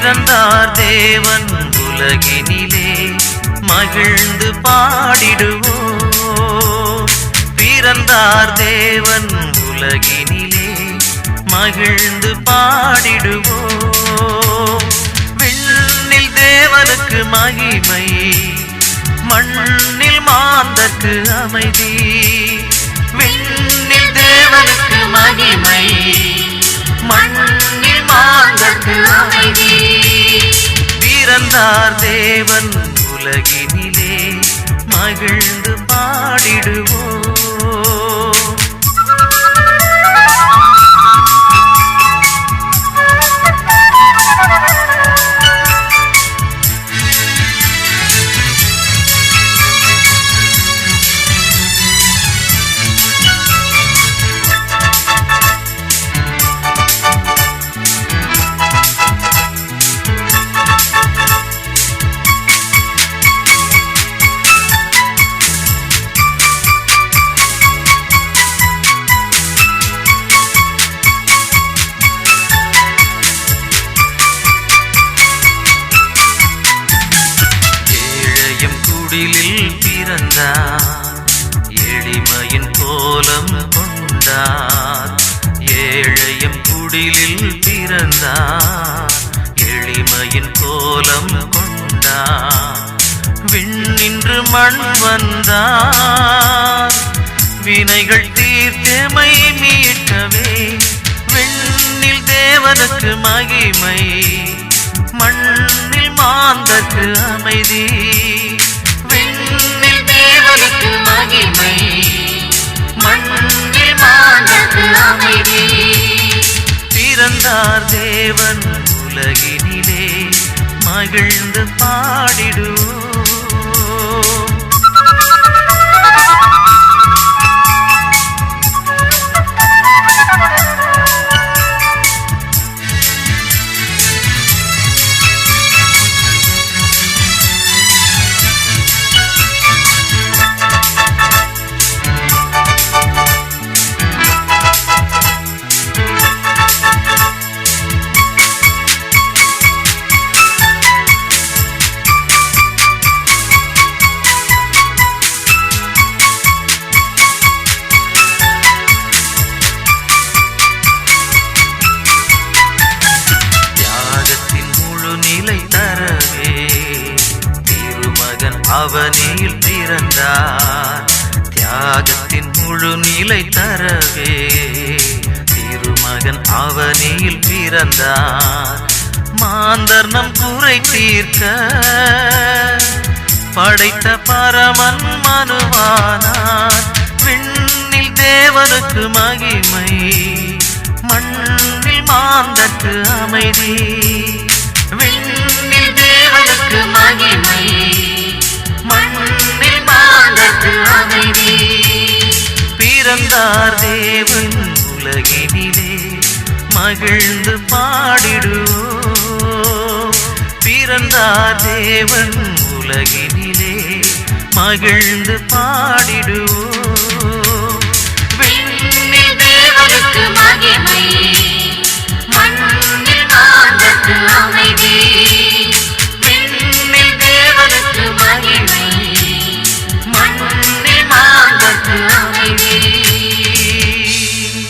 பிறந்தார் தேவன் உலகினிலே மகிழ்ந்து பாடிடுவோம். பிறந்தார் தேவன் உலகினிலே மகிழ்ந்து பாடிடுவோம். விண்ணில் தேவனுக்கு மகிமை, மண்ணில் மாந்தர்க்கு அமைதி. விண்ணில் தேவனுக்கு மகிமை, மண்ணில் மாந்தர்க்கு அமைதி. பிறந்தார் தேவன் உலகினிலே மகிழ்ந்து பாடிடுவோம். பிறந்தார், எளிமையின் கோலம் கொண்டார். ஏழையம் குடிலில் பிறந்தார், எளிமையின் கோலம் கொண்டார். விண்ணின்று மண் வந்தார், வினைகள் தீர்த்தமை மீட்கவே. விண்ணில் தேவனுக்கு மகிமை, மண்ணில் மாந்தர்க்கு அமைதி. விண்ணில் தேவனுக்கு மகிமை, மண்ணில் மாந்தர்க்கு அமைதி. பிறந்தார் தேவன் உலகினிலே மகிழ்ந்து பாடிடுவோம். அவனில் பிறந்தார், தியாகத்தின் முழு நிலை தரவே. திருமகன் அவனில் பிறந்தார், மாந்தர் நம் குறை தீர்க்க. படைத்த பரமன் மனுவானார். விண்ணில் தேவனுக்கு மகிமை, மண்ணில் மாந்தர்க்கு அமைதி. விண்ணில் தேவனுக்கு மகிமை, மண்ணில் மாந்தர்க்கு அமைதி. பிறந்தார் தேவன் உலகினிலே மகிழ்ந்து பாடிடுவோம். பிறந்தார் தேவன் உலகினிலே மகிழ்ந்து பாடிடுவோம். விண்ணில் தேவனுக்கு